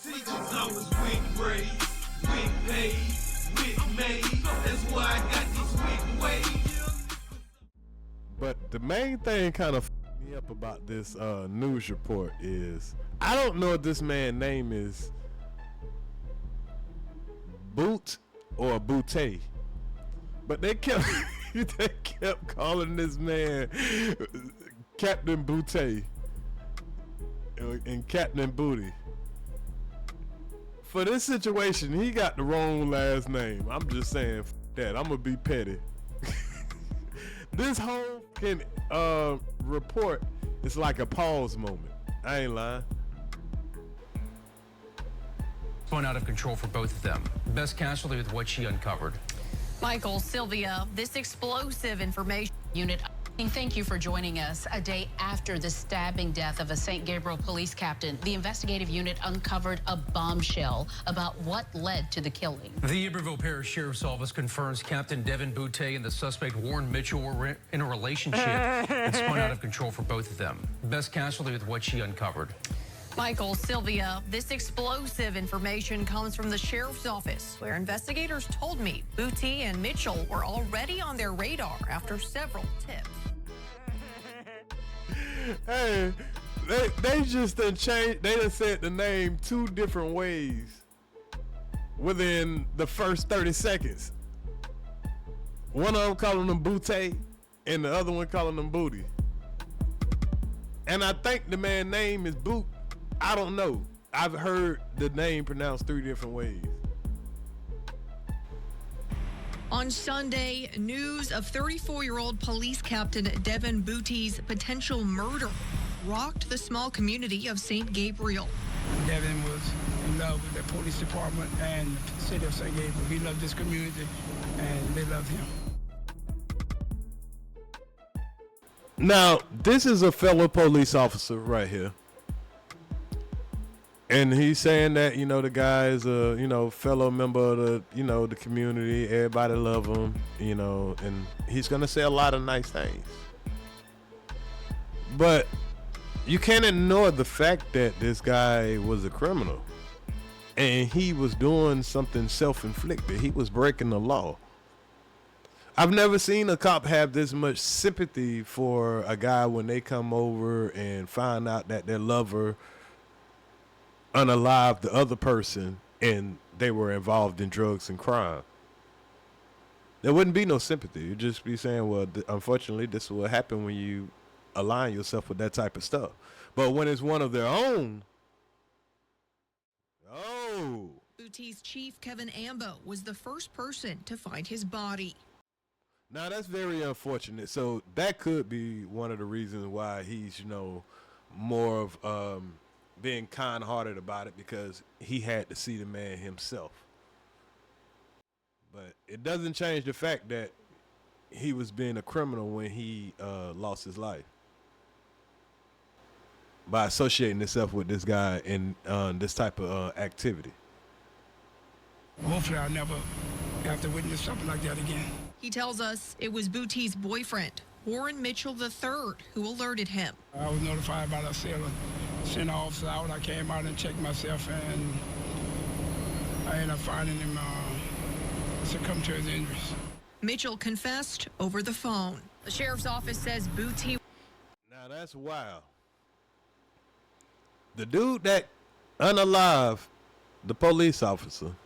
See, 'cause I was with raised, with paid, with made. That's why I got these wick ways. But the main thing kind of me up about this news report is I don't know if this man's name is Boutte or Boutte, but they kept calling this man Captain Boutee and Captain Boutee. For this situation, he got the wrong last name. I'm just saying, f that. I'm gonna be petty. This whole report is like a pause moment. I ain't lying. Going out of control for both of them. Best casualty with what she uncovered. Michael, Sylvia, this explosive information unit. Thank you for joining us. A day after the stabbing death of a St. Gabriel police captain, the investigative unit uncovered a bombshell about what led to the killing. The Iberville Parish Sheriff's Office confirms Captain Devin Boutee and the suspect Warren Mitchell were in a relationship and spun out of control for both of them. Best casualty with what she uncovered. Michael, Sylvia, this explosive information comes from the sheriff's office, where investigators told me Boutee and Mitchell were already on their radar after several tips. Hey, they just done changed. They done said the name 2 different ways within the first 30 seconds. One of them calling them Boutee and the other one calling them Boutte. And I think the man's name is Boutte. I don't know. I've heard the name pronounced 3 different ways. On Sunday, news of 34-year-old police captain Devin Boutee's potential murder rocked the small community of St. Gabriel. Devin was in love with the police department and the city of St. Gabriel. He loved this community, and they loved him. Now, this is a fellow police officer right here. And he's saying that, you know, the guy is a, you know, fellow member of the, you know, the community. Everybody love him, you know, and he's going to say a lot of nice things. But you can't ignore the fact that this guy was a criminal. And he was doing something self-inflicted. He was breaking the law. I've never seen a cop have this much sympathy for a guy when they come over and find out that their lover unalived the other person and they were involved in drugs and crime. There wouldn't be no sympathy. You'd just be saying, well, unfortunately, this is what happened when you align yourself with that type of stuff. But when it's one of their own, oh. Boutee's chief, Kevin Ambo, was the first person to find his body. Now, that's very unfortunate. So that could be one of the reasons why he's, you know, more of being kind-hearted about it, because he had to see the man himself. But it doesn't change the fact that he was being a criminal when he lost his life by associating himself with this guy in this type of activity. Hopefully I'll never have to witness something like that again. He tells us it was Boutee's boyfriend, Warren Mitchell III, who alerted him. I was notified by the sailor, sent an officer out. I came out and checked myself, and I ended up finding him succumbed to his injuries. Mitchell confessed over the phone. The sheriff's office says Boutee. Now that's wild. The dude that unalived the police officer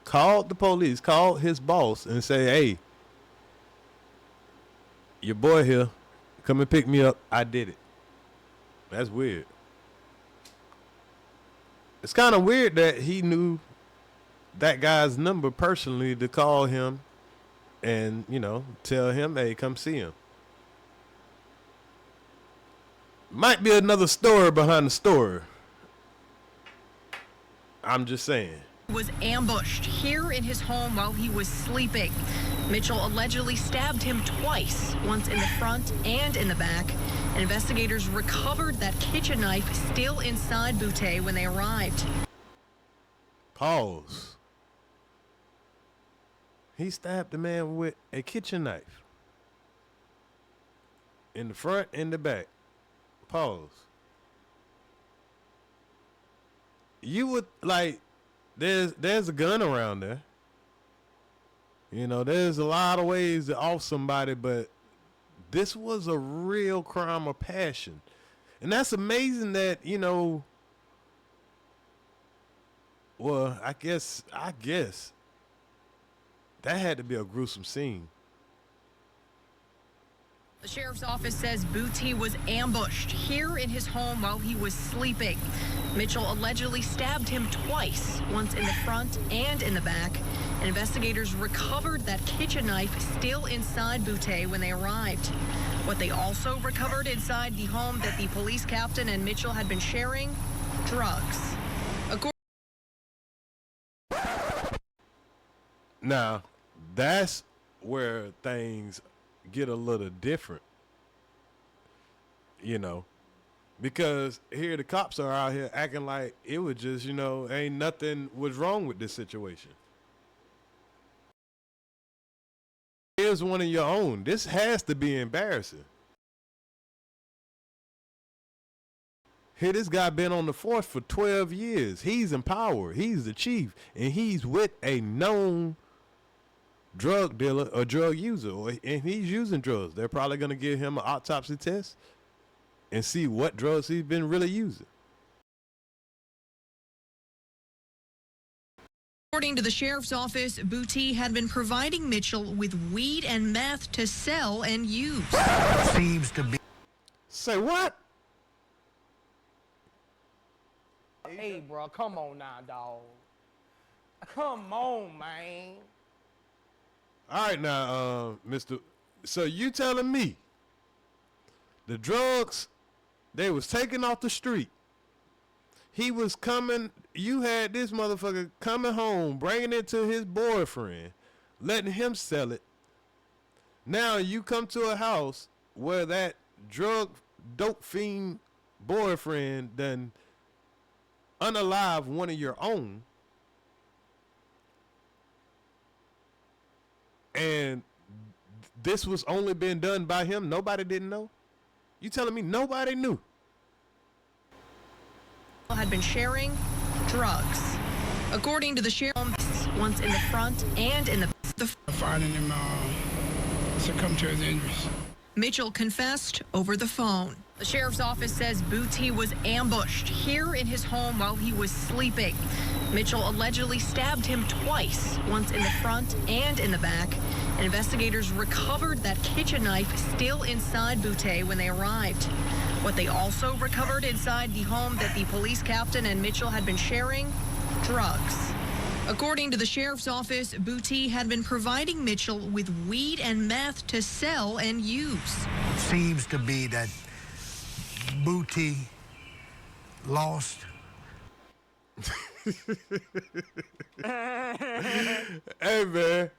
called the police, called his boss and say, hey, your boy here, come and pick me up. I did it. That's weird. It's kind of weird that he knew that guy's number personally to call him and, you know, tell him, hey, come see him. Might be another story behind the story. I'm just saying. Was ambushed here in his home while he was sleeping. Mitchell allegedly stabbed him twice, once in the front and in the back. And investigators recovered that kitchen knife still inside Boutee when they arrived. Pause. He stabbed the man with a kitchen knife. In the front and the back. Pause. you would like there's a gun around there. You know, there's a lot of ways to off somebody, but this was a real crime of passion. And that's amazing that, you know, well, I guess that had to be a gruesome scene. The sheriff's office says Boutee was ambushed here in his home while he was sleeping. Mitchell allegedly stabbed him twice, once in the front and in the back. And investigators recovered that kitchen knife still inside Boutee when they arrived. What they also recovered inside the home that the police captain and Mitchell had been sharing, drugs. Now, that's where things get a little different, you know, because here the cops are out here acting like it was just, you know, ain't nothing was wrong with this situation. Here's one of your own. This has to be embarrassing. Here, this guy been on the force for 12 years. He's in power. He's the chief, and he's with a known drug dealer or drug user, and he's using drugs. They're probably going to give him an autopsy test and see what drugs he's been really using. According to the sheriff's office, Boutee had been providing Mitchell with weed and meth to sell and use. Seems to be. Say what? Hey, bro, come on now, dog. Come on, man. All right, now, Mr. So you telling me the drugs, they was taken off the street. He was coming, you had this motherfucker coming home, bringing it to his boyfriend, letting him sell it. Now you come to a house where that dope fiend boyfriend done unalive one of your own. And this was only been done by him. Nobody didn't know. You telling me nobody knew? Had been sharing drugs. According to the sheriff, once in the front and in the Finding him succumb to his injuries. Mitchell confessed over the phone. The sheriff's office says Boutee was ambushed here in his home while he was sleeping. Mitchell allegedly stabbed him twice, once in the front and in the back. And investigators recovered that kitchen knife still inside Boutee when they arrived. What they also recovered inside the home that the police captain and Mitchell had been sharing, drugs. According to the sheriff's office, Boutee had been providing Mitchell with weed and meth to sell and use. Seems to be that Boutee lost. Hey, man.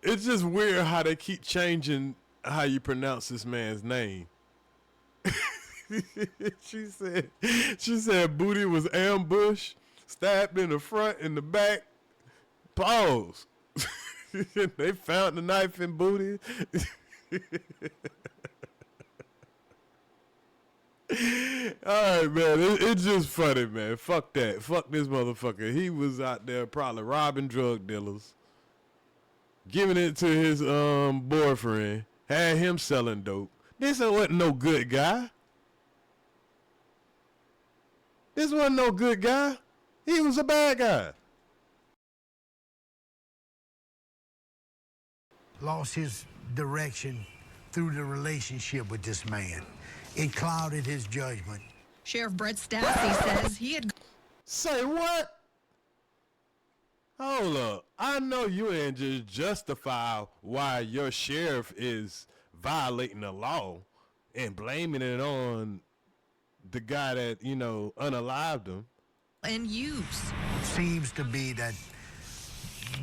It's just weird how they keep changing how you pronounce this man's name. She said Boutee was ambushed, stabbed in the front and the back. Pause. They found the knife in Boutee. All right, man. It's just funny, man. Fuck that. Fuck this motherfucker. He was out there probably robbing drug dealers, giving it to his boyfriend, had him selling dope. This wasn't no good guy. This wasn't no good guy. He was a bad guy. Lost his direction through the relationship with this man. It clouded his judgment. Sheriff Brett Stassi says he had... Say what? Hold up. I know you ain't just justify why your sheriff is violating the law and blaming it on the guy that, you know, unalived him. And use. Seems to be that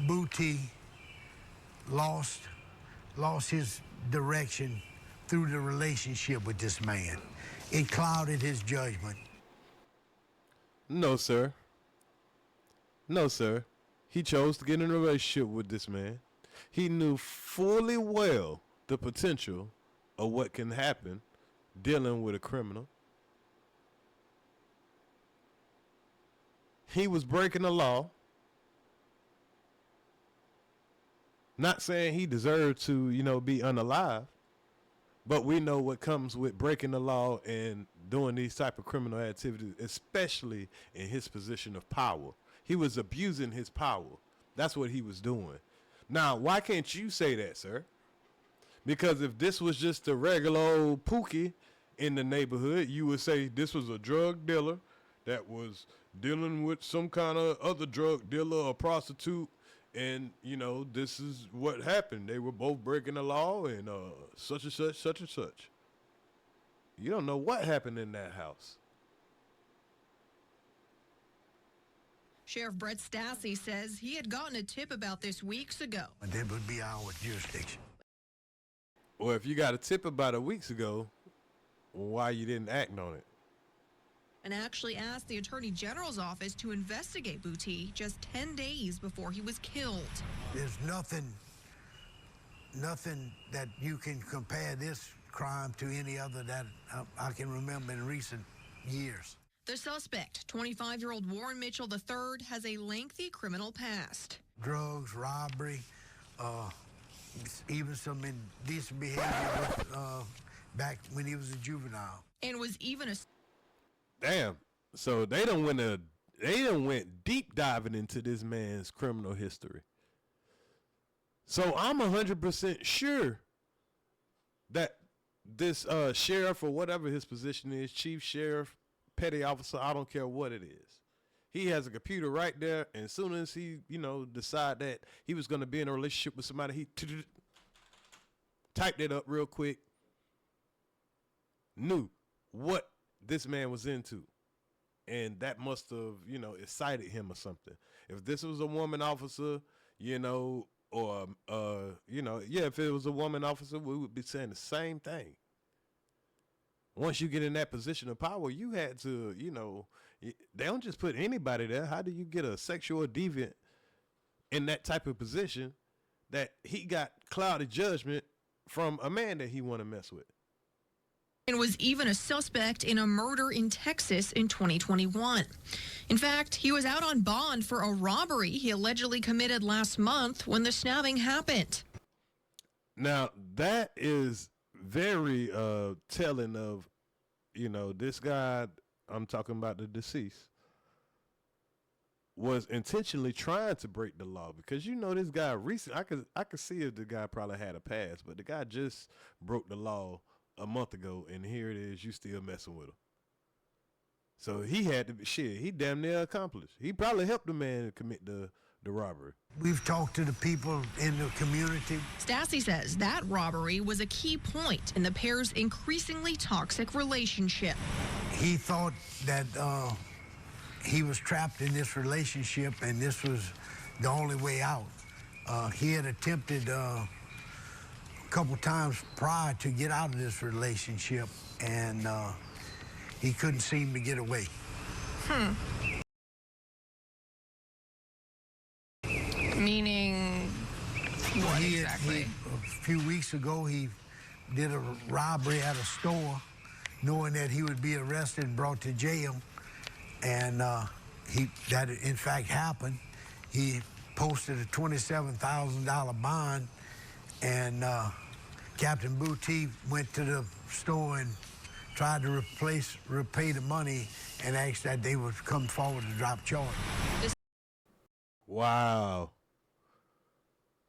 Boutee lost his direction through the relationship with this man. It clouded his judgment. No, sir. No, sir. He chose to get in a relationship with this man. He knew fully well the potential of what can happen dealing with a criminal. He was breaking the law. Not saying he deserved to, be unalive, but we know what comes with breaking the law and doing these type of criminal activities, especially in his position of power. He was abusing his power. That's what he was doing. Now, why can't you say that, sir? Because if this was just a regular old Pookie in the neighborhood, you would say this was a drug dealer that was dealing with some kind of other drug dealer or prostitute, and this is what happened. They were both breaking the law, and such and such, such and such. You don't know what happened in that house. Sheriff Brett Stassi says he had gotten a tip about this weeks ago. And that would be our jurisdiction. Well, if you got a tip about it weeks ago, why you didn't act on it? And actually asked the Attorney General's office to investigate Boutee just 10 days before he was killed. There's nothing that you can compare this crime to any other that I can remember in recent years. The suspect, 25-year-old Warren Mitchell III, has a lengthy criminal past. Drugs, robbery, even some indecent behavior back when he was a juvenile. And was even a... Damn. So they done went deep diving into this man's criminal history. So I'm 100% sure that this sheriff, or whatever his position is, chief sheriff, petty officer, I don't care what it is, he has a computer right there, and as soon as he decide that he was going to be in a relationship with somebody, he typed it up real quick, knew what this man was into, and that must have excited him or something. If this was a woman officer, or if it was a woman officer, we would be saying the same thing. Once you get in that position of power, you had to, they don't just put anybody there. How do you get a sexual deviant in that type of position that he got clouded judgment from a man that he want to mess with? And was even a suspect in a murder in Texas in 2021. In fact, he was out on bond for a robbery he allegedly committed last month when the stabbing happened. Now, that is very telling of, this guy, I'm talking about the deceased, was intentionally trying to break the law, because this guy I could see if the guy probably had a past, but the guy just broke the law a month ago, and here it is, you still messing with him. So he had to be he damn near accomplished. He probably helped the man commit the robbery. We've talked to the people in the community. Stassi says that robbery was a key point in the pair's increasingly toxic relationship. He thought that he was trapped in this relationship, and this was the only way out. He had attempted a couple times prior to get out of this relationship, and he couldn't seem to get away. Meaning what exactly? A few weeks ago, he did a robbery at a store, knowing that he would be arrested and brought to jail, and that in fact happened. He posted a $27,000 bond, and Captain Boutee went to the store and tried to repay the money, and asked that they would come forward to drop charges. Wow.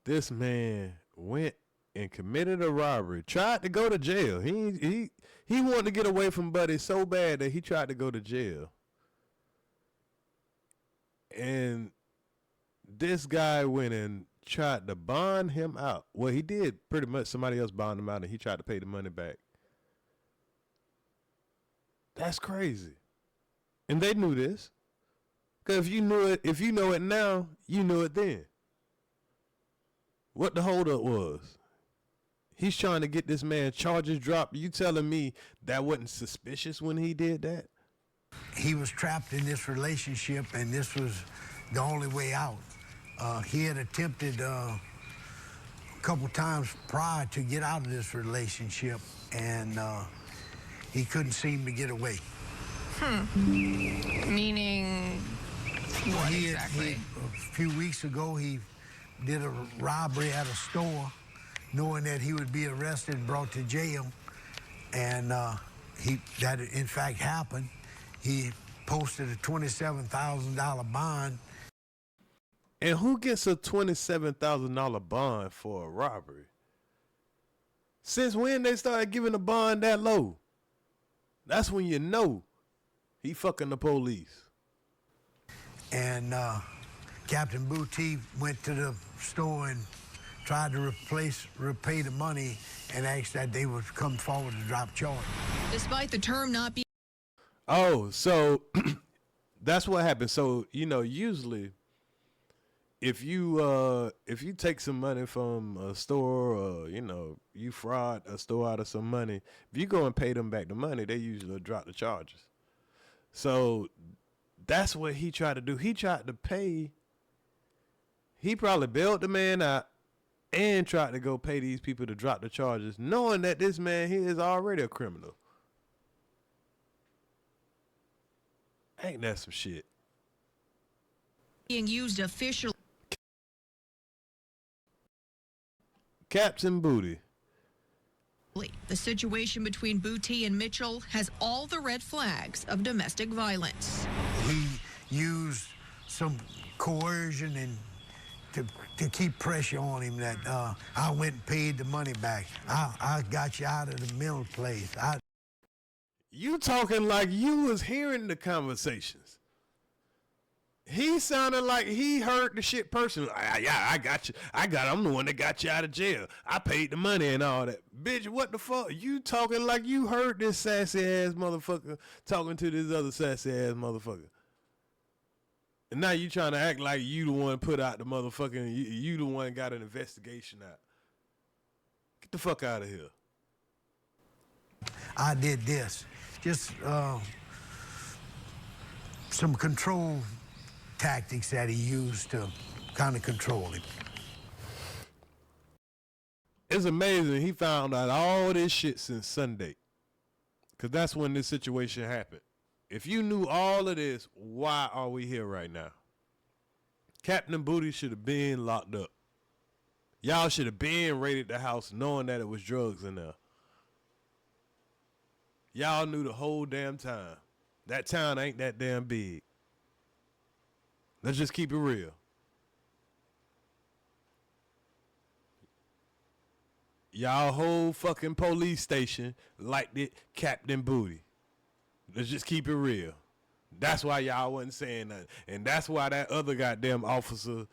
This man went and committed a robbery, tried to go to jail. He wanted to get away from Buddy so bad that he tried to go to jail. And this guy went and tried to bond him out. Well, he did pretty much. Somebody else bond him out, and he tried to pay the money back. That's crazy. And they knew this. Because if you know it now, you knew it then. What the holdup was? He's trying to get this man charges dropped. You telling me that wasn't suspicious when he did that? He was trapped in this relationship, and this was the only way out. He had attempted a couple times prior to get out of this relationship, and he couldn't seem to get away. Meaning what exactly? A few weeks ago, he did a robbery at a store, knowing that he would be arrested and brought to jail. And that in fact happened. He posted a $27,000 bond. And who gets a $27,000 bond for a robbery? Since when they started giving a bond that low? That's when you know he fucking the police. And Captain Boutee went to the store and tried to repay the money and asked that they would come forward to drop charges. Despite the term not being... Oh, so that's what happened. So, you know, usually if you take some money from a store or, you know, you fraud a store out of some money, if you go and pay them back the money, they usually drop the charges. So that's what he tried to do. He tried to pay. He probably bailed the man out and tried to go pay these people to drop the charges, knowing that this man here is already a criminal. Ain't that some shit? Being used officially. Captain Boutee. The situation between Boutee and Mitchell has all the red flags of domestic violence. He used some coercion and to keep pressure on him that I went and paid the money back. I got you out of the mill place. You talking like you was hearing the conversations. He sounded like he heard the shit personally. Yeah, I got you. I'm the one that got you out of jail. I paid the money and all that. Bitch, what the fuck? You talking like you heard this sassy ass motherfucker talking to this other sassy ass motherfucker. And now you trying to act like you the one put out the motherfucking, you the one got an investigation out. Get the fuck out of here. I did this. Just some control tactics that he used to kind of control him. It's amazing he found out all this shit since Sunday. Because that's when this situation happened. If you knew all of this, why are we here right now? Captain Boutee should have been locked up. Y'all should have been raided the house knowing that it was drugs in there. Y'all knew the whole damn time. That town ain't that damn big. Let's just keep it real. Y'all whole fucking police station liked it Captain Boutee. Let's just keep it real. That's why y'all wasn't saying nothing. And that's why that other goddamn officer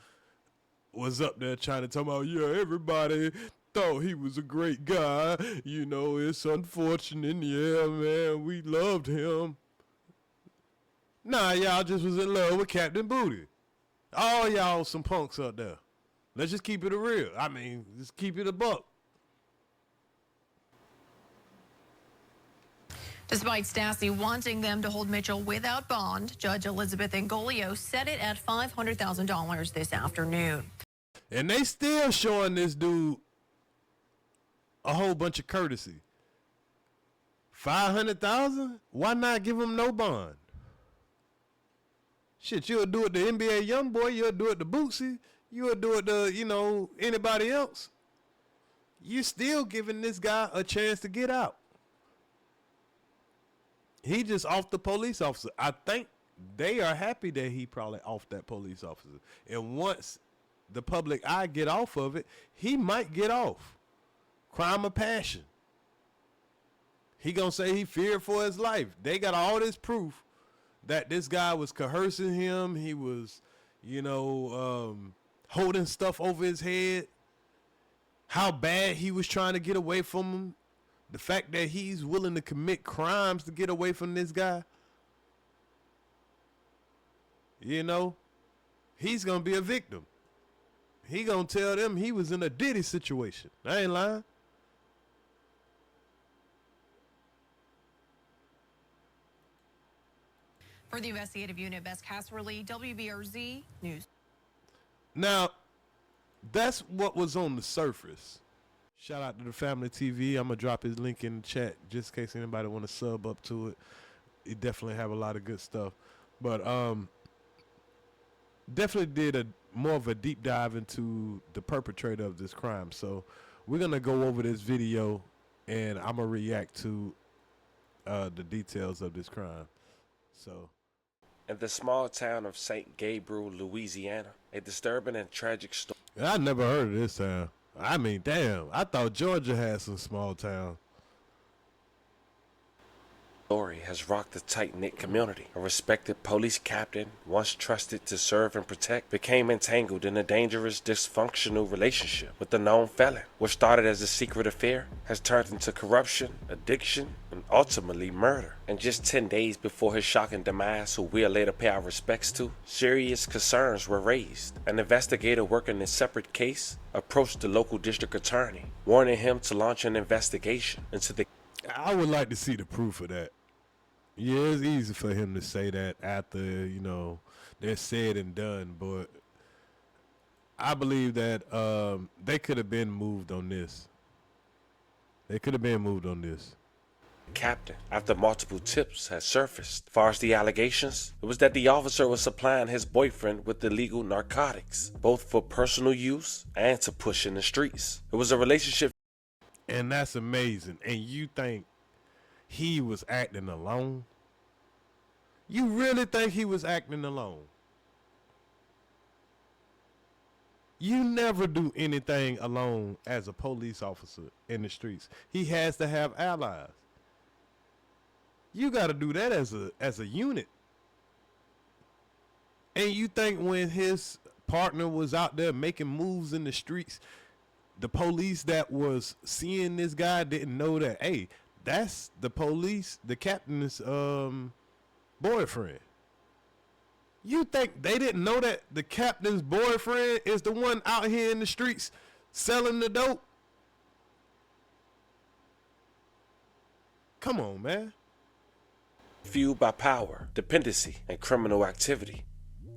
was up there trying to talk about, yeah, everybody thought he was a great guy. You know, it's unfortunate. Yeah, man, we loved him. Nah, y'all just was in love with Captain Boutee. All y'all some punks up there. Let's just keep it a real. I mean, just keep it a buck. Despite Stassi wanting them to hold Mitchell without bond, Judge Elizabeth Angolio set it at $500,000 this afternoon. And they still showing this dude a whole bunch of courtesy. $500,000? Why not give him no bond? Shit, you'll do it to NBA Youngboy, you'll do it to Boutte, you'll do it to, you know, anybody else. You still giving this guy a chance to get out. He just off the police officer. I think they are happy that he probably off that police officer. And once the public eye get off of it, he might get off. Crime of passion. He gonna say he feared for his life. They got all this proof that this guy was coercing him. He was, you know, holding stuff over his head. How bad he was trying to get away from him. The fact that he's willing to commit crimes to get away from this guy. You know, he's going to be a victim. He going to tell them he was in a Diddy situation. I ain't lying. For the investigative unit, Bess Casserly, WBRZ News. Now, that's what was on the surface. Shout out to the Family TV. I'm gonna drop his link in the chat just in case anybody want to sub up to it. He definitely have a lot of good stuff, but definitely did a more of a deep dive into the perpetrator of this crime. So we're gonna go over this video, and I'm gonna react to the details of this crime. So. In the small town of St. Gabriel, Louisiana, a disturbing and tragic story. I never heard of this town. I mean, damn, I thought Georgia had some small town. Story has rocked the tight-knit community. A respected police captain, once trusted to serve and protect, became entangled in a dangerous, dysfunctional relationship with a known felon. What started as a secret affair has turned into corruption, addiction, and ultimately murder. And just 10 days before his shocking demise, who we'll later pay our respects to, serious concerns were raised. An investigator working a separate case approached the local district attorney, warning him to launch an investigation into the... I would like to see the proof of that. Yeah, it's easy for him to say that after, you know, they're said and done, but I believe that they could have been moved on this. They could have been moved on this. Captain, after multiple tips had surfaced. As far as the allegations, it was that the officer was supplying his boyfriend with illegal narcotics, both for personal use and to push in the streets. It was a relationship. And that's amazing. And you think he was acting alone? You really think he was acting alone? You never do anything alone as a police officer in the streets. He has to have allies. You got to do that as a unit. And you think when his partner was out there making moves in the streets, the police that was seeing this guy didn't know that, hey, that's the police, the captain's boyfriend. You think they didn't know that the captain's boyfriend is the one out here in the streets selling the dope? Come on, man. Fueled by power, dependency, and criminal activity,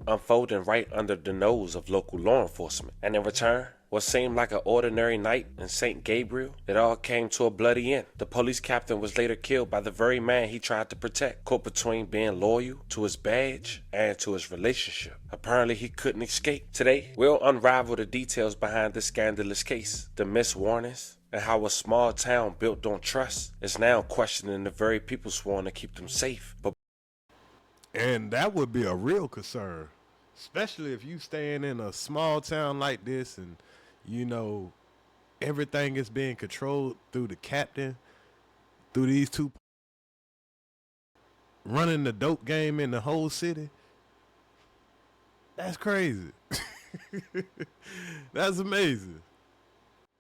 unfolding right under the nose of local law enforcement. And in return, what seemed like an ordinary night in St. Gabriel, it all came to a bloody end. The police captain was later killed by the very man he tried to protect, caught between being loyal to his badge and to his relationship. Apparently he couldn't escape. Today, we'll unravel the details behind this scandalous case, the missed warnings, and how a small town built on trust is now questioning the very people sworn to keep them safe. And that would be a real concern, especially if you staying in a small town like this and, you know, everything is being controlled through the captain, through these two running the dope game in the whole city. That's crazy. That's amazing.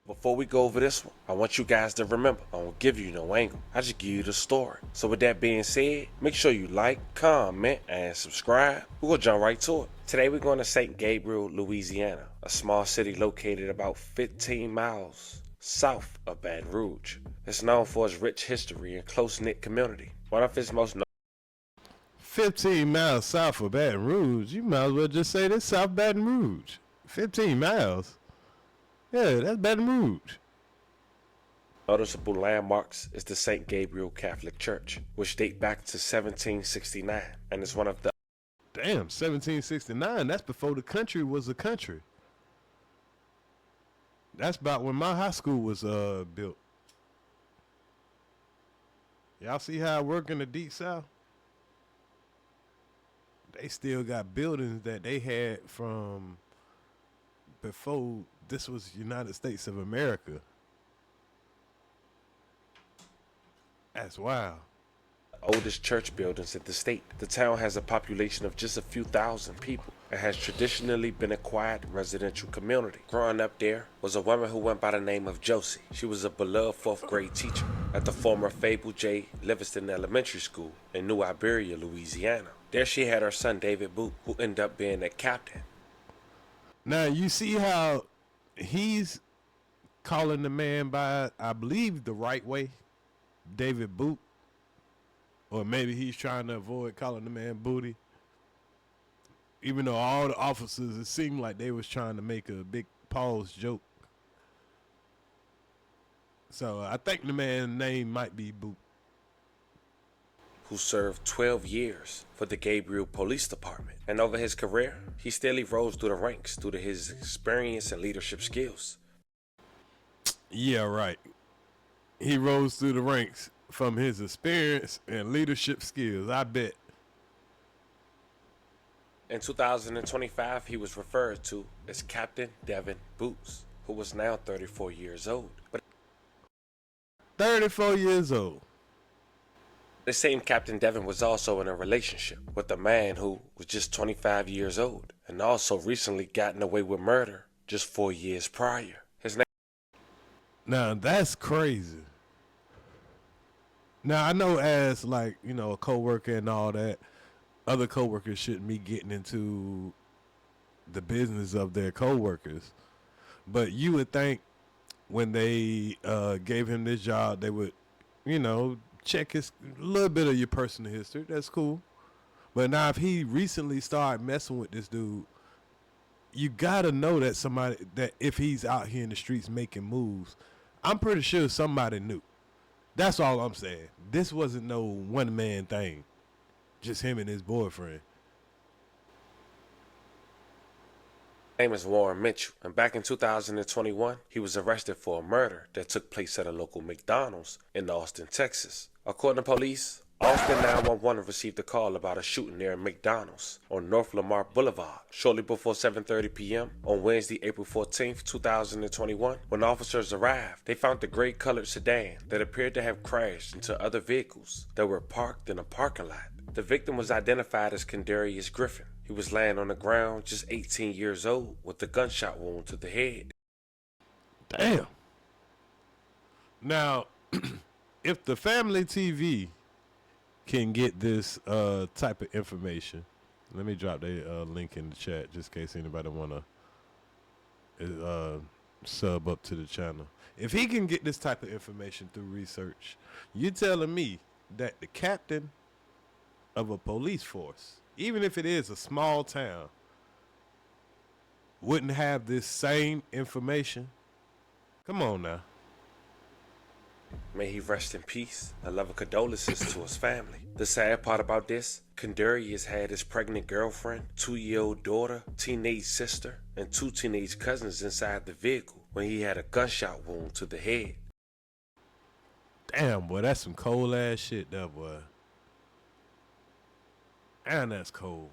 Before we go over this one, I want you guys to remember, I won't give you no angle. I just give you the story. So with that being said, make sure you like, comment, and subscribe. We're going to jump right to it. Today we're going to St. Gabriel, Louisiana, a small city located about 15 miles south of Baton Rouge. It's known for its rich history and close-knit community. One of its most 15 miles south of Baton Rouge? You might as well just say this South Baton Rouge. 15 miles? Yeah, that's Baton Rouge. noticeable landmarks is the St. Gabriel Catholic Church, which date back to 1769 and is one of the... Damn, 1769, that's before the country was a country. That's about when my high school was built. Y'all see how I work in the Deep South? They still got buildings that they had from before this was United States of America. That's wild. Oldest church buildings in the state. The town has a population of just a few thousand people and has traditionally been a quiet residential community. Growing up there was a woman who went by the name of Josie. She was a beloved 4th grade teacher at the former Fable J. Livingston Elementary School in New Iberville, Louisiana. There she had her son David Boutte, who ended up being a captain. Now you see how he's calling the man by, I believe, the right way, David Boutte. Or maybe he's trying to avoid calling the man Boutte. Even though all the officers, it seemed like they was trying to make a big pause joke. So I think the man's name might be Boutte. Who served 12 years for the Gabriel Police Department. And over his career, he steadily rose through the ranks due to his experience and leadership skills. Yeah, right. He rose through the ranks from his experience and leadership skills, I bet. In 2025, he was referred to as Captain Devin Boutee, who was now 34 years old. But 34 years old. the same Captain Devin was also in a relationship with a man who was just 25 years old and also recently gotten away with murder just 4 years prior. His name. Now, that's crazy. Now, I know as, like, you know, a coworker and all that, other coworkers shouldn't be getting into the business of their coworkers. But you would think when they gave him this job, they would, you know, check his little bit of your personal history. That's cool. But now if he recently started messing with this dude, you got to know that somebody, that if he's out here in the streets making moves, I'm pretty sure somebody knew. That's all I'm saying. This wasn't no one-man thing. Just him and his boyfriend. Name is Warren Mitchell, and back in 2021, he was arrested for a murder that took place at a local McDonald's in Austin, Texas. According to police, Austin 911 received a call about a shooting near a McDonald's on North Lamar Boulevard shortly before 7:30 p.m. on Wednesday, April 14th, 2021. When officers arrived, they found the gray-colored sedan that appeared to have crashed into other vehicles that were parked in a parking lot. The victim was identified as Kendarius Griffin. He was laying on the ground, just 18 years old, with a gunshot wound to the head. Damn. Now, if the family TV can get this type of information, let me drop the link in the chat just in case anybody want to sub up to the channel. If he can get this type of information through research, you telling me that the captain of a police force, even if it is a small town, wouldn't have this same information? Come on now. May he rest in peace. A love of condolences to his family. The sad part about this, Kendarius had his pregnant girlfriend, 2-year-old daughter, teenage sister, and 2 teenage cousins inside the vehicle when he had a gunshot wound to the head. Damn, boy, that's some cold ass shit there, boy. And that's cold.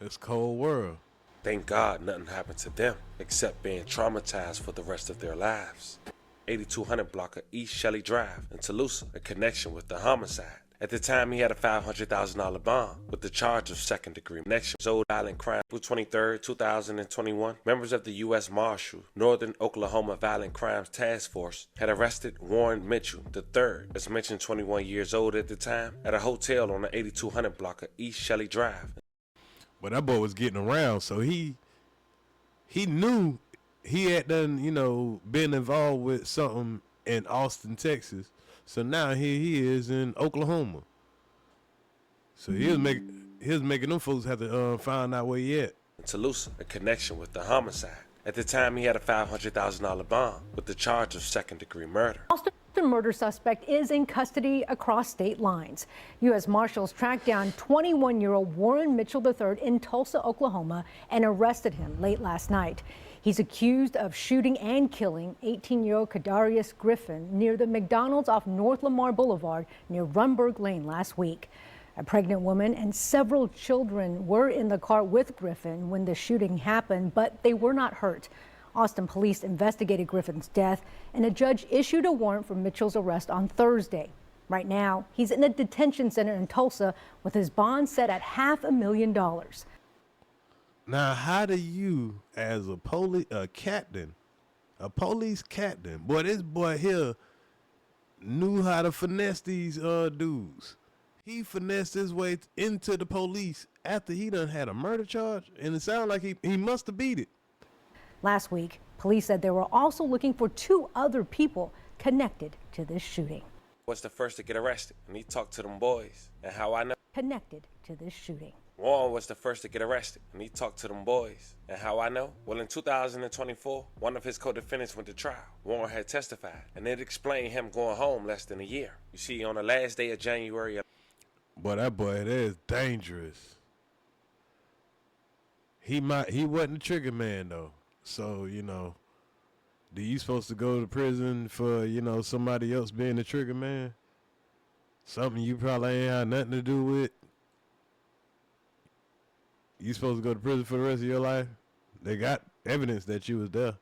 It's cold world. Thank God nothing happened to them except being traumatized for the rest of their lives. 8200 block of East Shelley Drive in Toulouse, a connection with the homicide. At the time, he had a $500,000 bond with the charge of second-degree connection. Old Island crime. April 23, 2021, members of the U.S. Marshal Northern Oklahoma Violent Crimes Task Force had arrested Warren Mitchell III, as mentioned 21 years old at the time, at a hotel on the 8200 block of East Shelley Drive. But that boy was getting around, so he knew he had done, you know, been involved with something in Austin, Texas. So now here he is in Oklahoma. So he was making them folks have to find out where he at. In Toulouse, a connection with the homicide. At the time, he had a $500,000 bond with the charge of second-degree murder. Austin murder suspect is in custody across state lines. U.S. Marshals tracked down 21-year-old Warren Mitchell III in Tulsa, Oklahoma, and arrested him late last night. He's accused of shooting and killing 18-year-old Kendarius Griffin near the McDonald's off North Lamar Boulevard near Rumberg Lane last week. A pregnant woman and several children were in the car with Griffin when the shooting happened, but they were not hurt. Austin police investigated Griffin's death, and a judge issued a warrant for Mitchell's arrest on Thursday. Right now, he's in a detention center in Tulsa with his bond set at $500,000. Now, how do you, as a police captain, boy, this boy here knew how to finesse these dudes. He finessed his way into the police after he done had a murder charge, and it sounded like he must have beat it. Last week, police said they were also looking for 2 other people connected to this shooting. Was the first to get arrested, and he talked to them boys. And how I know? Connected to this shooting. Warren was the first to get arrested, and he talked to them boys. And how I know? Well, in 2024, one of his co-defendants went to trial. Warren had testified, and it explained him going home less than a year. You see, on the last day of January... Boy, that boy, that is dangerous. He wasn't a trigger man, though. So, you know, do you supposed to go to prison for, you know, somebody else being a trigger man? Something you probably ain't had nothing to do with? You supposed to go to prison for the rest of your life? They got evidence that you was there.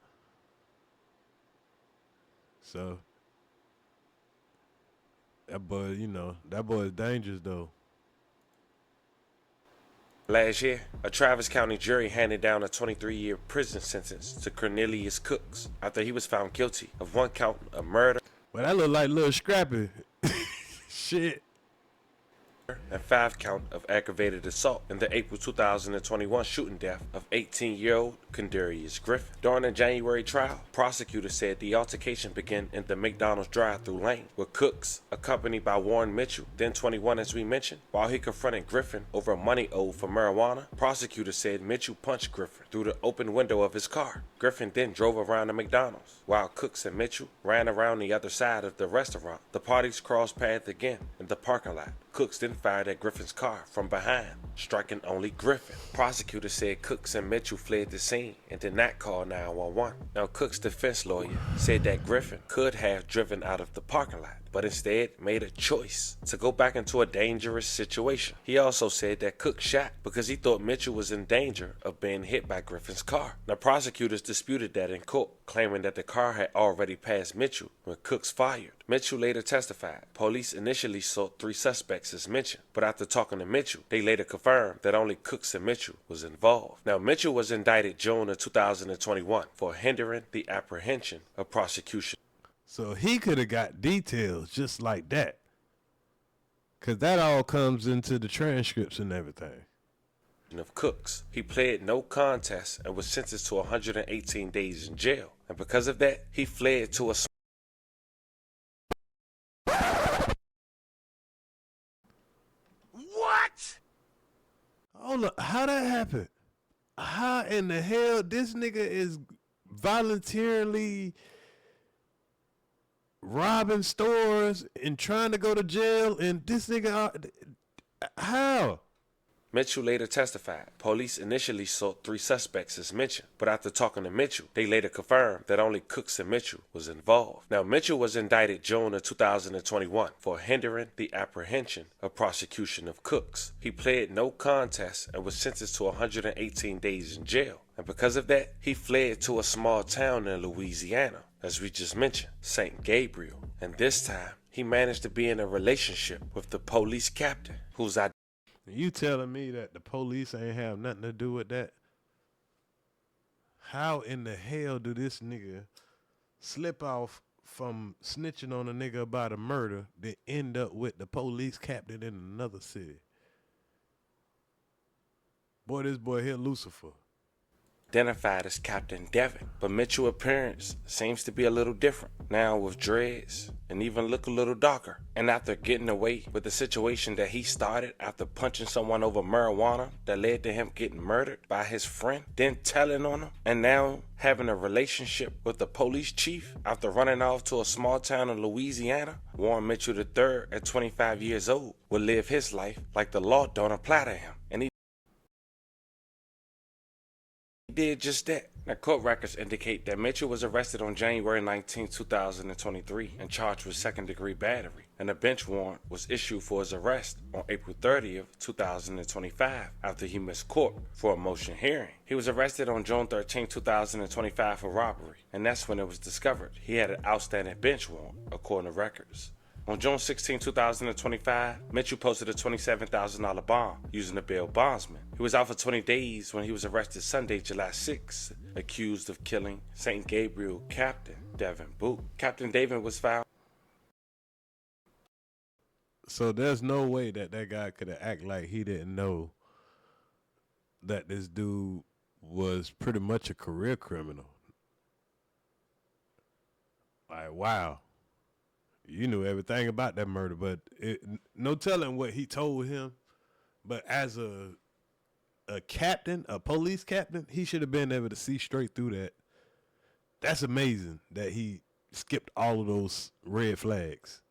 So, that boy, you know, that boy is dangerous, though. Last year, a Travis County jury handed down a 23-year prison sentence to Cornelius Cooks after he was found guilty of 1 count of murder. Well, that look like Lil Scrappy. Shit. And 5 count of aggravated assault in the April 2021 shooting death of 18-year-old Condarius Griffin. During the January trial, prosecutors said the altercation began in the McDonald's drive-thru lane, with Cooks, accompanied by Warren Mitchell, then 21 as we mentioned, while he confronted Griffin over money owed for marijuana. Prosecutors said Mitchell punched Griffin through the open window of his car. Griffin then drove around the McDonald's, while Cooks and Mitchell ran around the other side of the restaurant. The parties crossed paths again in the parking lot. Cooks then fired at Griffin's car from behind, striking only Griffin. Prosecutors said Cooks and Mitchell fled the scene and did not call 911. Now, Cooks' defense lawyer said that Griffin could have driven out of the parking lot, but instead made a choice to go back into a dangerous situation. He also said that Cook shot because he thought Mitchell was in danger of being hit by Griffin's car. Now, prosecutors disputed that in court, claiming that the car had already passed Mitchell when Cooks fired. Mitchell later testified. Police initially sought 3 suspects as mentioned, but after talking to Mitchell, they later confirmed that only Cooks and Mitchell was involved. Now, Mitchell was indicted June of 2021 for hindering the apprehension of prosecution. So he could have got details just like that. Because that all comes into the transcripts and everything. Of Cooks. He pled no contest and was sentenced to 118 days in jail. And because of that, he fled to a... What? Hold up, how that happened? How in the hell this nigga is voluntarily robbing stores and trying to go to jail, and this nigga, how? Mitchell later testified. Police initially sought 3 suspects as mentioned, but after talking to Mitchell, they later confirmed that only Cooks and Mitchell was involved. Now, Mitchell was indicted June of 2021 for hindering the apprehension of prosecution of Cooks. He pled no contest and was sentenced to 118 days in jail. And because of that, he fled to a small town in Louisiana, as we just mentioned, St. Gabriel. And this time, he managed to be in a relationship with the police captain, whose identity... You telling me that the police ain't have nothing to do with that? How in the hell do this nigga slip off from snitching on a nigga about a murder, then end up with the police captain in another city? Boy, this boy here Lucifer. Identified as Captain Devin, but Mitchell's appearance seems to be a little different now, with dreads and even look a little darker. And after getting away with the situation that he started after punching someone over marijuana that led to him getting murdered by his friend, then telling on him, and now having a relationship with the police chief after running off to a small town in Louisiana, Warren Mitchell III, at 25 years old, will live his life like the law don't apply to him. And he did just that. Now, court records indicate that Mitchell was arrested on January 19, 2023 and charged with second-degree battery, and a bench warrant was issued for his arrest on April 30th, 2025 after he missed court for a motion hearing. He was arrested on June 13, 2025 for robbery, and that's when it was discovered he had an outstanding bench warrant, according to records. On June 16, 2025, Mitchell posted a $27,000 bond using a bail bondsman. He was out for 20 days when he was arrested Sunday, July 6, accused of killing St. Gabriel Captain Devin Boutee. Captain Devin was found. So there's no way that that guy could have acted like he didn't know that this dude was pretty much a career criminal. Like, wow. You knew everything about that murder, but no telling what he told him. But as a a captain, a police captain, he should have been able to see straight through that. That's amazing that he skipped all of those red flags.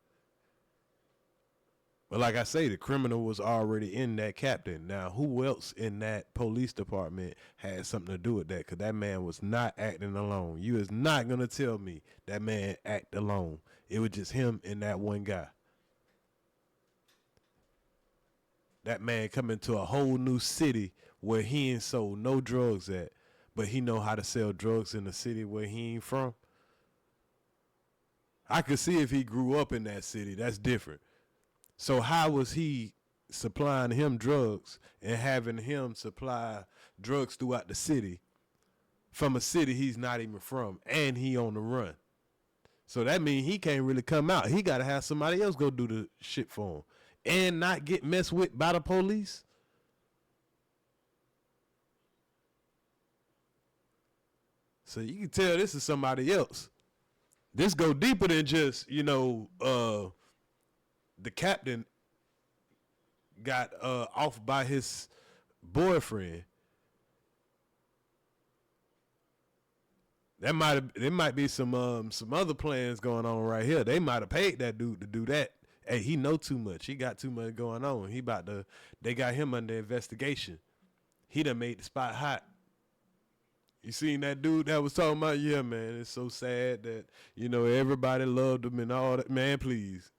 But like I say, the criminal was already in that captain. Now, who else in that police department had something to do with that? Because that man was not acting alone. You is not going to tell me that man act alone. It was just him and that one guy. That man come into a whole new city where he ain't sold no drugs at, but he know how to sell drugs in the city where he ain't from. I could see if he grew up in that city. That's different. So how was he supplying him drugs and having him supply drugs throughout the city from a city he's not even from, and he on the run? So that means he can't really come out. He got to have somebody else go do the shit for him and not get messed with by the police. So you can tell this is somebody else. This go deeper than just, the captain got off by his boyfriend. There might be some other plans going on right here. They might have paid that dude to do that. Hey, he know too much. He got too much going on. They got him under investigation. He done made the spot hot. You seen that dude that was talking about? Yeah, man, it's so sad that, everybody loved him and all that. Man, please.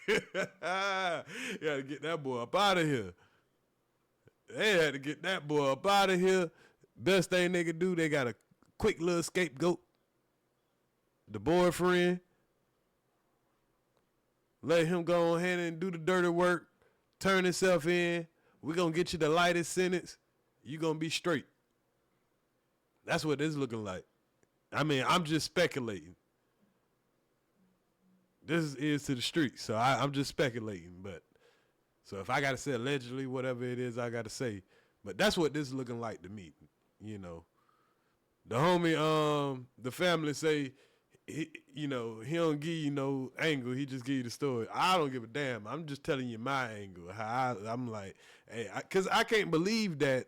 You got to get that boy up out of here. They had to get that boy up out of here. Best thing they could do, they got a quick little scapegoat. The boyfriend. Let him go ahead and do the dirty work. Turn himself in. We're going to get you the lightest sentence. You're going to be straight. That's what this is looking like. I mean, I'm just speculating. This is to the streets, so I'm just speculating. But so if I got to say allegedly, whatever it is I got to say. But that's what this is looking like to me, The homie, the family say, he don't give you no angle. He just give you the story. I don't give a damn. I'm just telling you my angle. How I'm like, hey, because I can't believe that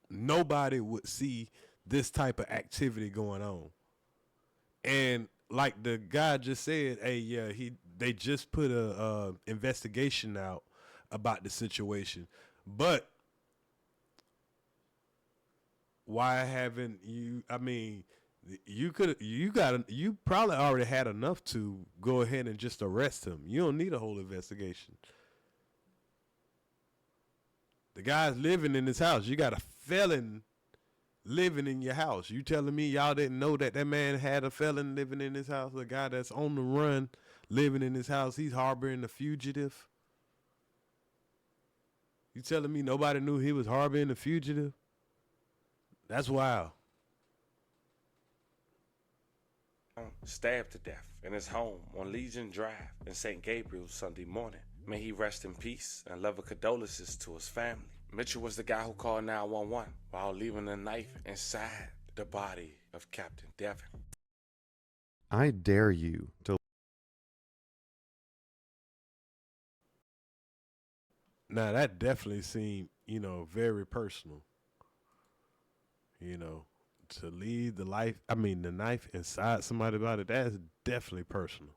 nobody would see this type of activity going on. And like the guy just said, hey, yeah, they just put a investigation out about the situation. But why haven't you? I mean, you probably already had enough to go ahead and just arrest him. You don't need a whole investigation. The guy's living in his house. You got a felon living in your house. You telling me y'all didn't know that man had a felon living in his house? A guy that's on the run living in his house. He's harboring a fugitive. You telling me nobody knew he was harboring a fugitive? That's wild. Stabbed to death in his home on Legion Drive in St. Gabriel Sunday morning. May he rest in peace and love and condolences to his family. Mitchell was the guy who called 911 while leaving a knife inside the body of Captain Devin. I dare you to. Now that definitely seemed, very personal. To leave the knife inside somebody's body, that's definitely personal.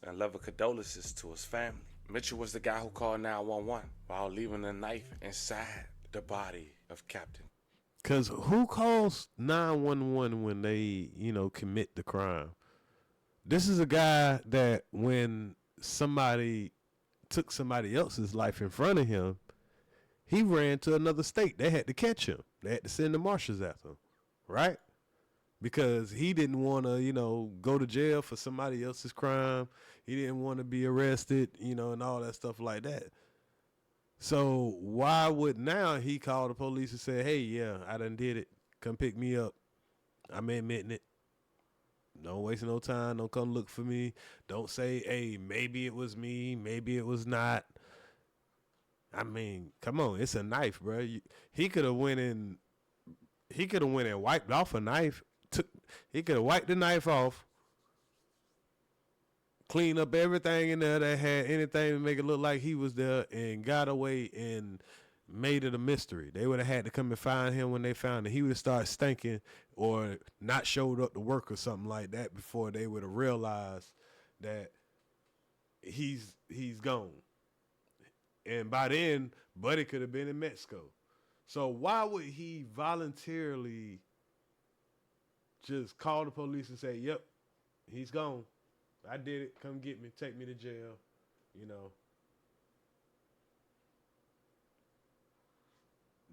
And love and condolences to his family. Mitchell was the guy who called 911 while leaving a knife inside the body of Captain. Because who calls 911 when they, commit the crime? This is a guy that when somebody took somebody else's life in front of him, he ran to another state. They had to catch him. They had to send the marshals after him, right? Because he didn't want to, go to jail for somebody else's crime. He didn't want to be arrested, and all that stuff like that. So why would now he call the police and say, hey, yeah, I done did it. Come pick me up. I'm admitting it. Don't waste no time. Don't come look for me. Don't say, hey, maybe it was me. Maybe it was not. I mean, come on. It's a knife, bro. He could have went and wiped off a knife. He could have wiped the knife off, cleaned up everything in there that had anything to make it look like he was there, and got away and made it a mystery. They would have had to come and find him when they found him. He would have started stinking or not showed up to work or something like that before they would have realized that he's gone. And by then, Buddy could have been in Mexico. So why would he voluntarily just call the police and say, yep, he's gone. I did it. Come get me. Take me to jail. You know.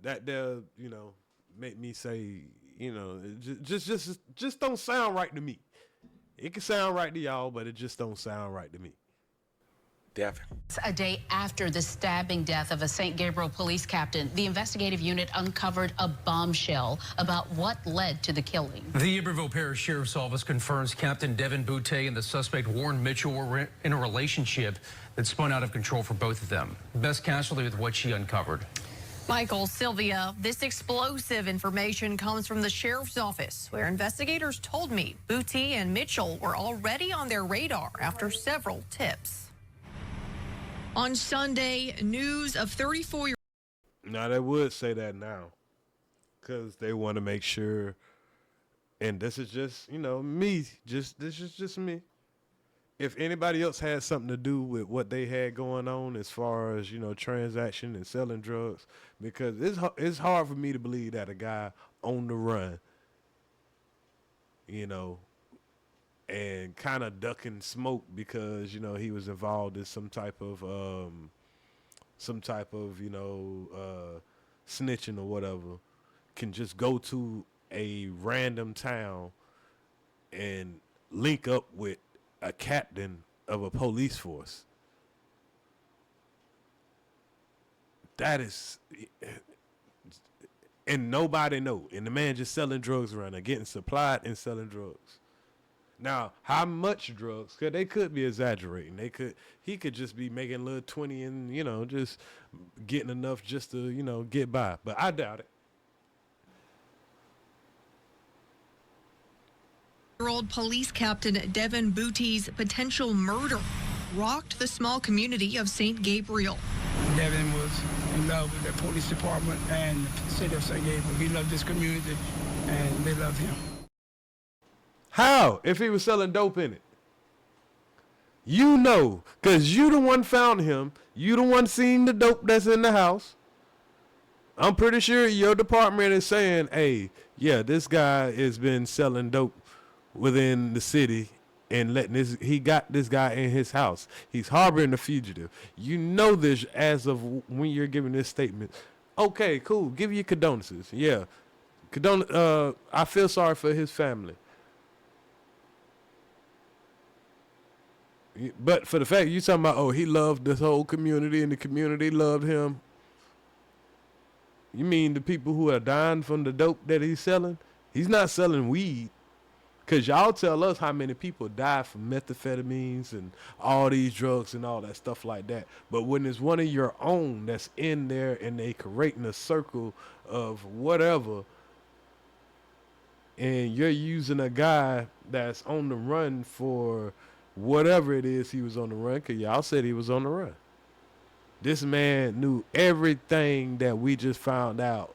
That there, you know, make me say, you know, just don't sound right to me. It can sound right to y'all, but it just don't sound right to me. Devin. A day after the stabbing death of a St. Gabriel police captain, the investigative unit uncovered a bombshell about what led to the killing. The Iberville Parish Sheriff's Office confirms Captain Devin Boutee and the suspect Warren Mitchell were in a relationship that spun out of control for both of them. Best casualty with what she uncovered. Michael, Sylvia, this explosive information comes from the sheriff's office, where investigators told me Boutee and Mitchell were already on their radar after several tips. On Sunday, news of 34-year-old. Now, they would say that now because they want to make sure, and this is just, you know, me, this is just me. If anybody else had something to do with what they had going on as far as, you know, transaction and selling drugs, because it's hard for me to believe that a guy on the run, you know, and kind of ducking smoke because, you know, he was involved in some type of you know, snitching or whatever, can just go to a random town and link up with a captain of a police force. That is, and nobody know. And the man just selling drugs around there, getting supplied and selling drugs. Now, how much drugs? Cause they could be exaggerating. He could just be making a little 20 and, you know, just getting enough just to, you know, get by. But I doubt it. Old police captain Devin Boutee's potential murder rocked the small community of St. Gabriel. Devin was in love with the police department and the city of St. Gabriel. He loved this community, and they loved him. How? If he was selling dope in it? You know, because you the one found him. You the one seen the dope that's in the house. I'm pretty sure your department is saying, hey, yeah, this guy has been selling dope within the city and he got this guy in his house. He's harboring a fugitive. You know this as of when you're giving this statement. Okay, cool. Give your condolences. Yeah. I feel sorry for his family. But for the fact you talking about, oh, he loved this whole community and the community loved him. You mean the people who are dying from the dope that he's selling? He's not selling weed. Because y'all tell us how many people die from methamphetamines and all these drugs and all that stuff like that. But when it's one of your own that's in there and they creating a circle of whatever, and you're using a guy that's on the run for whatever it is he was on the run, because y'all said he was on the run. This man knew everything that we just found out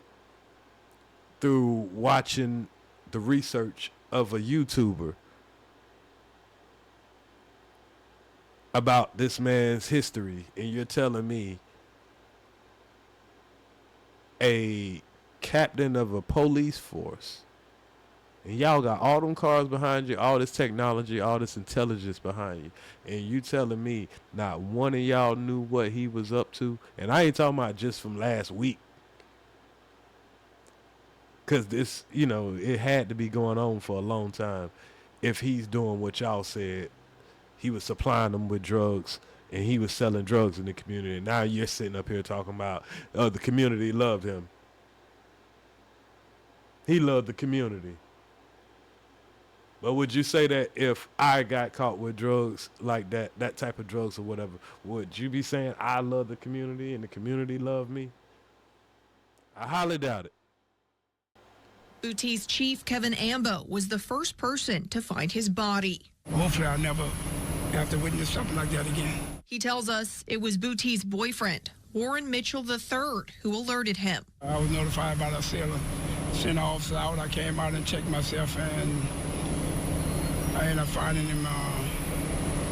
through watching the research of a YouTuber about this man's history, and you're telling me a captain of a police force, and y'all got all them cars behind you, all this technology, all this intelligence behind you, and you telling me not one of y'all knew what he was up to? And I ain't talking about just from last week. Because this, you know, it had to be going on for a long time. If he's doing what y'all said, he was supplying them with drugs and he was selling drugs in the community. And now you're sitting up here talking about, oh, the community loved him. He loved the community. But would you say that if I got caught with drugs like that type of drugs or whatever, would you be saying I love the community and the community loved me? I highly doubt it. Boutee's chief, Kevin Ambo, was the first person to find his body. Hopefully I'll never have to witness something like that again. He tells us it was Boutee's boyfriend, Warren Mitchell III, who alerted him. I was notified by the sailor, sent an officer out. I came out and checked myself, and I ended up finding him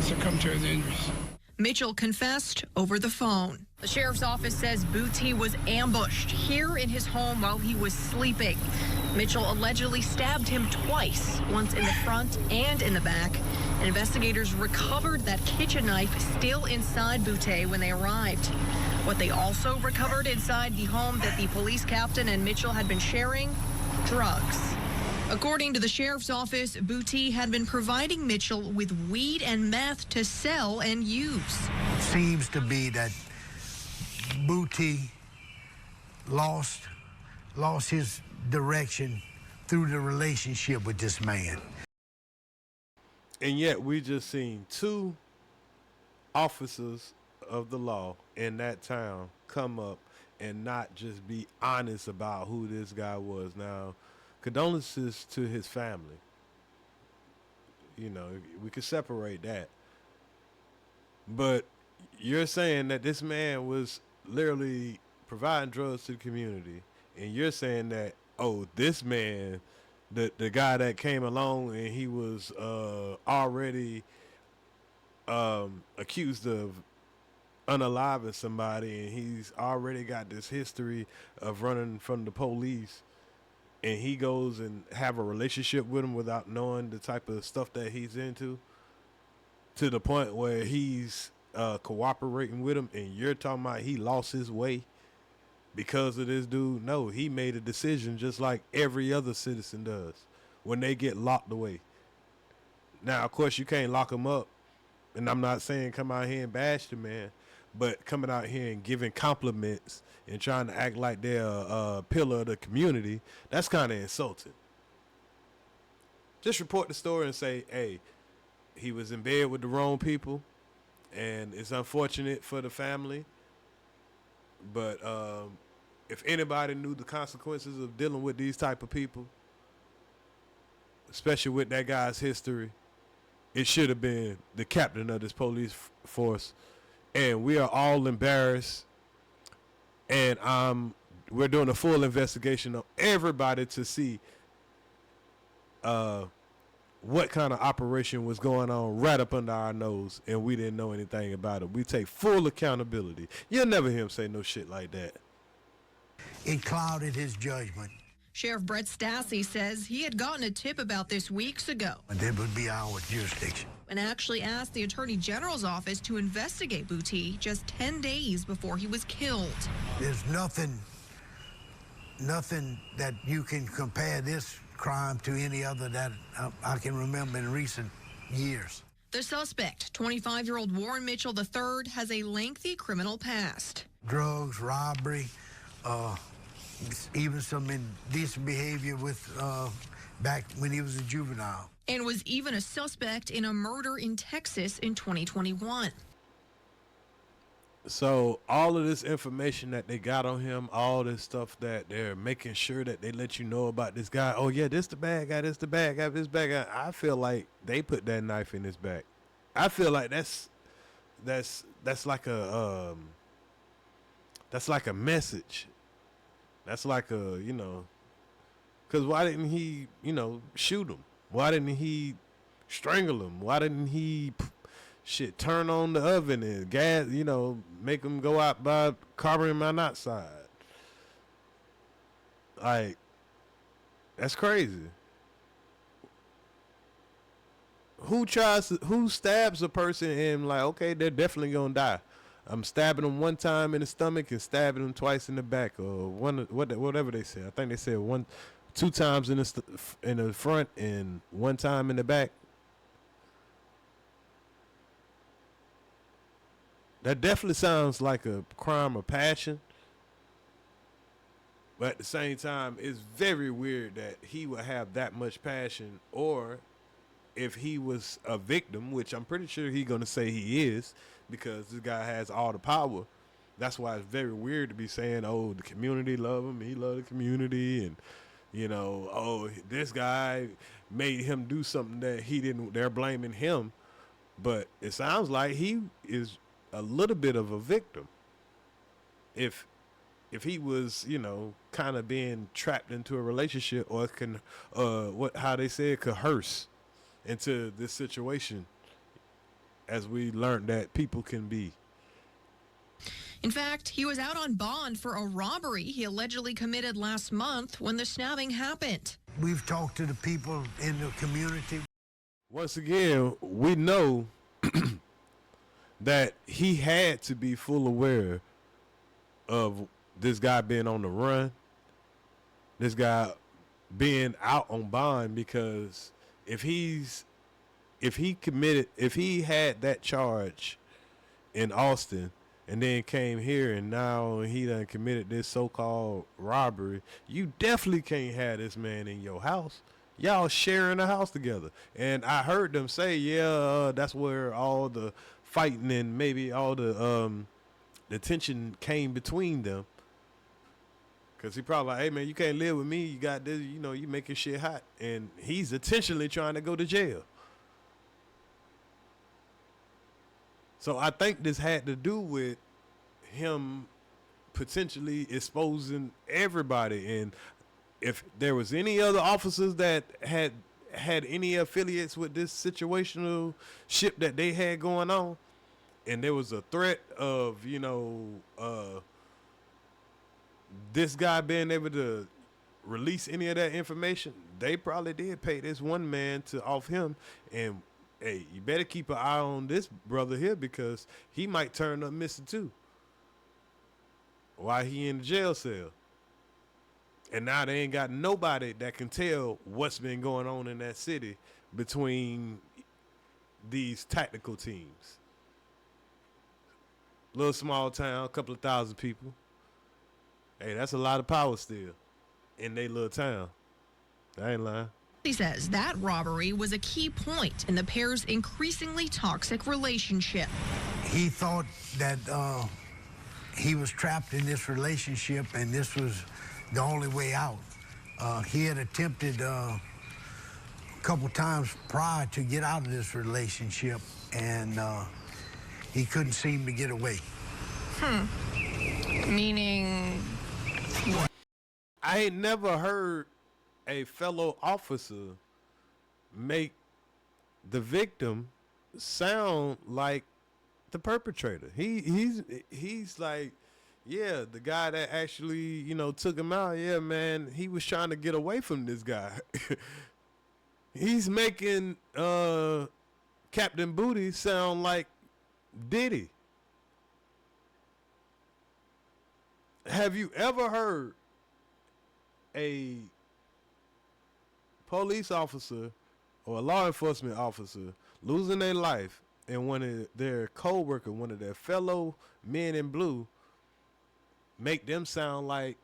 succumbed to his injuries. Mitchell confessed over the phone. The sheriff's office says Boutee was ambushed here in his home while he was sleeping. Mitchell allegedly stabbed him twice, once in the front and in the back. And investigators recovered that kitchen knife still inside Boutte when they arrived. What they also recovered inside the home that the police captain and Mitchell had been sharing, drugs. According to the sheriff's office, Boutee had been providing Mitchell with weed and meth to sell and use. Seems to be that Boutee lost his direction through the relationship with this man. And yet we just seen 2 officers of the law in that town come up and not just be honest about who this guy was. Now, condolences to his family. You know, we could separate that. But you're saying that this man was literally providing drugs to the community, and you're saying that, oh, this man, the guy that came along and he was already accused of unaliving somebody, and he's already got this history of running from the police, and he goes and have a relationship with him without knowing the type of stuff that he's into, to the point where he's cooperating with him, and you're talking about he lost his way because of this dude. No, he made a decision just like every other citizen does when they get locked away. Now, of course, you can't lock them up, and I'm not saying come out here and bash the man, but coming out here and giving compliments and trying to act like they're a pillar of the community, that's kind of insulting. Just report the story and say, hey, he was in bed with the wrong people, and it's unfortunate for the family, but if anybody knew the consequences of dealing with these type of people, especially with that guy's history, it should have been the captain of this police force. And we are all embarrassed, and we're doing a full investigation of everybody to see what kind of operation was going on right up under our nose, and we didn't know anything about it. We take full accountability. You'll never hear him say no shit like that. It clouded his judgment. Sheriff Brett Stassi says he had gotten a tip about this weeks ago. And it would be our jurisdiction. And actually asked the Attorney General's office to investigate Boutee just 10 days before he was killed. There's nothing that you can compare this crime to any other that I can remember in recent years. The suspect, 25-year-old Warren Mitchell III, has a lengthy criminal past. Drugs, robbery, even some indecent behavior with back when he was a juvenile. And was even a suspect in a murder in Texas in 2021. So all of this information that they got on him, all this stuff that they're making sure that they let you know about this guy. Oh yeah, this the bad guy, this the bad guy, this bad guy. I feel like they put that knife in his back. I feel like that's like a message. That's like a, you know, because why didn't he, you know, shoot him? Why didn't he strangle him? Why didn't he turn on the oven and gas, you know, make him go out by carbon monoxide? Like, that's crazy. Who stabs a person and like, okay, they're definitely gonna die. I'm stabbing them one time in the stomach and stabbing them twice in the back, or whatever they said. I think they said 2 times in the front and 1 time in the back. That definitely sounds like a crime of passion. But at the same time, it's very weird that he would have that much passion, or if he was a victim, which I'm pretty sure he's going to say he is, because this guy has all the power. That's why it's very weird to be saying, oh, the community love him, he love the community, and, you know, oh, this guy made him do something that he didn't, they're blaming him. But it sounds like he is a little bit of a victim. If he was, you know, kind of being trapped into a relationship, or how they say it, coerce into this situation, as we learned that people can be. In fact, he was out on bond for a robbery he allegedly committed last month when the stabbing happened. We've talked to the people in the community. Once again, we know that he had to be full aware of this guy being on the run, this guy being out on bond, because if he had that charge in Austin and then came here and now he done committed this so-called robbery, you definitely can't have this man in your house. Y'all sharing a house together. And I heard them say, that's where all the fighting and maybe all the tension came between them. Because he probably like, hey, man, you can't live with me. You got this, you know, you making shit hot. And he's intentionally trying to go to jail. So I think this had to do with him potentially exposing everybody. And if there was any other officers that had any affiliates with this situational ship that they had going on, and there was a threat of, you know, this guy being able to release any of that information, they probably did pay this one man to off him. And hey, you better keep an eye on this brother here, because he might turn up missing too while he in the jail cell. And now they ain't got nobody that can tell what's been going on in that city between these tactical teams. Little small town, a couple of thousand people. Hey, that's a lot of power still in their little town. I ain't lying. He says that robbery was a key point in the pair's increasingly toxic relationship. He thought that he was trapped in this relationship and this was the only way out. He had attempted a couple times prior to get out of this relationship, and he couldn't seem to get away. Meaning what? I ain't never heard a fellow officer make the victim sound like the perpetrator. He's like, yeah, the guy that actually, you know, took him out, yeah, man, he was trying to get away from this guy. He's making Captain Boutee sound like Diddy. Have you ever heard a police officer or a law enforcement officer losing their life and one of their co-worker, one of their fellow men in blue, make them sound like,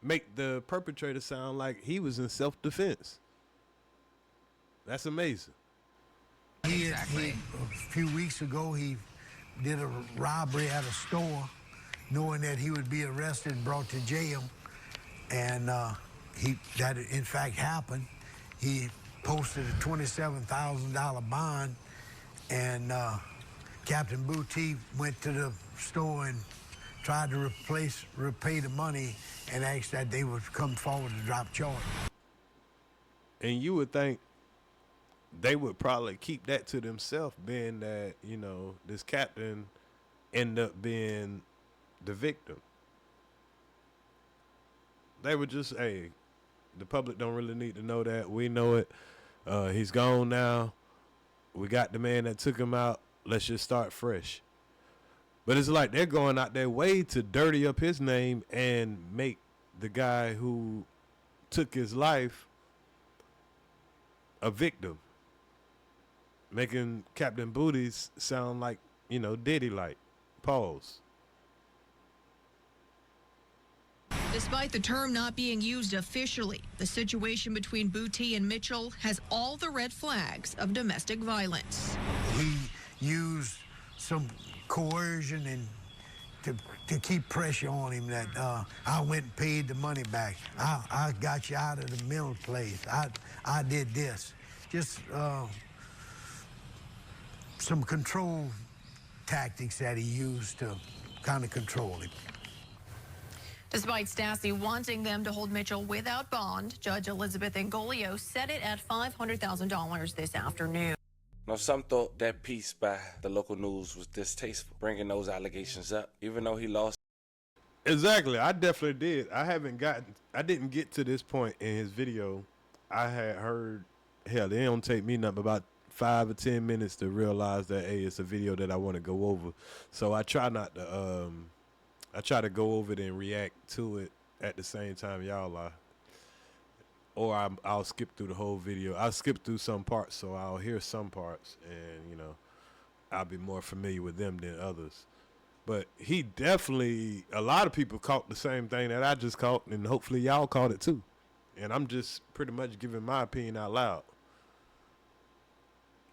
make the perpetrator sound like he was in self-defense? That's amazing. A few weeks ago, he did a robbery at a store, knowing that he would be arrested and brought to jail. And that in fact happened. He posted a $27,000 bond, and Captain Boutee went to the store and tried to repay the money and asked that they would come forward to drop charge. And you would think they would probably keep that to themselves, being that, you know, this captain ended up being the victim. They would just, hey, the public don't really need to know that. We know it. He's gone now. We got the man that took him out. Let's just start fresh. But it's like they're going out their way to dirty up his name and make the guy who took his life a victim, making Captain Boutee sound like, you know, Diddy-like. Pause. Despite the term not being used officially, the situation between Boutee and Mitchell has all the red flags of domestic violence. He used some coercion and to keep pressure on him that I went and paid the money back. I got you out of the mill place. I did this. Just some control tactics that he used to kind of control him. Despite Stassi wanting them to hold Mitchell without bond, Judge Elizabeth Angolio set it at $500,000 this afternoon. Now, some thought that piece by the local news was distasteful, bringing those allegations up, even though he lost. Exactly, I definitely did. I didn't get to this point in his video. I had heard, hell, it don't take me nothing about 5 or 10 minutes to realize that, hey, it's a video that I want to go over. So I try not to, I try to go over it and react to it at the same time y'all are. Or I'll skip through the whole video. I'll skip through some parts, so I'll hear some parts, and, you know, I'll be more familiar with them than others. But he definitely, a lot of people caught the same thing that I just caught, and hopefully y'all caught it too. And I'm just pretty much giving my opinion out loud.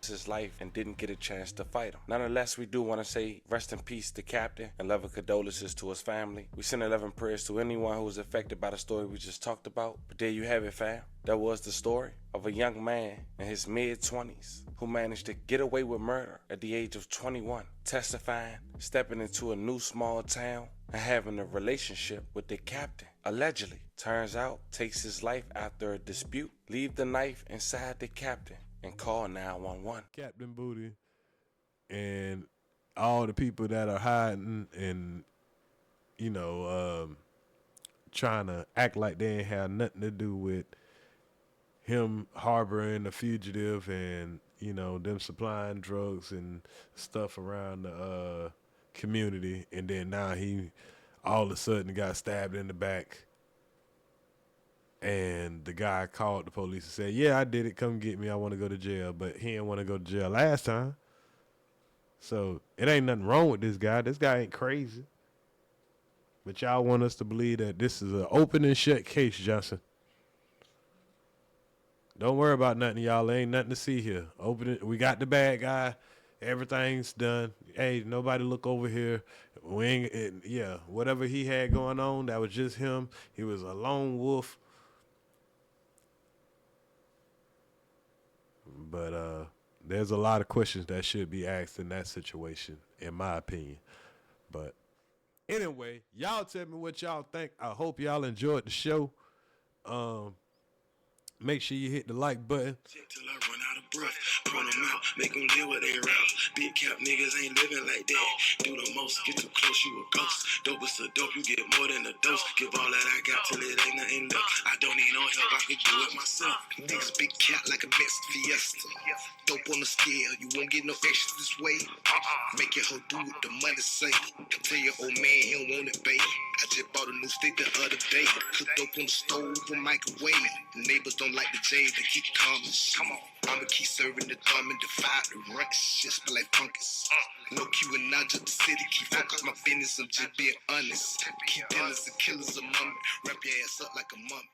His life and didn't get a chance to fight him. Nonetheless, we do want to say rest in peace to Captain and love and condolences to his family. We send 11 prayers to anyone who was affected by the story we just talked about. But there you have it, fam. That was the story of a young man in his mid-20s who managed to get away with murder at the age of 21, testifying, stepping into a new small town, and having a relationship with the captain. Allegedly, turns out, takes his life after a dispute, leave the knife inside the captain, and call 911. Captain Boutee and all the people that are hiding and, you know, trying to act like they ain't have nothing to do with him harboring a fugitive and, you know, them supplying drugs and stuff around the community. And then now he all of a sudden got stabbed in the back. And the guy called the police and said, yeah, I did it. Come get me. I want to go to jail. But he didn't want to go to jail last time. So it ain't nothing wrong with this guy. This guy ain't crazy. But y'all want us to believe that this is an open and shut case, Johnson. Don't worry about nothing, y'all. There ain't nothing to see here. Open it. We got the bad guy. Everything's done. Hey, nobody look over here. We ain't, yeah, whatever he had going on, that was just him. He was a lone wolf. But there's a lot of questions that should be asked in that situation, in my opinion. But anyway, y'all tell me what y'all think. I hope y'all enjoyed the show. Make sure you hit the like button. Till I run out of breath. Run them out, make them live what they route. Big cap niggas ain't living like that. Do the most, get too close, you a ghost. Dope is a dope, you get more than a dose. Give all that I got till it ain't nothing left. I don't need no help, I could do it myself. Niggas big cat like a mixed fiesta. Dope on the scale, you won't get no extra this way. Make your hoe do what the money say. Tell your old man he don't want it, babe. I just bought a new stick the other day. Cook dope on the stove or microwave. The neighbors don't like the J's, they keep calling. Come on, I'ma keep serving the thumb and defy the ranks. Just be like funkus. No Q and not just the city. Keep focus my business, I'm just being honest. Keep dealers and killers among me. Wrap your ass up like a mummy.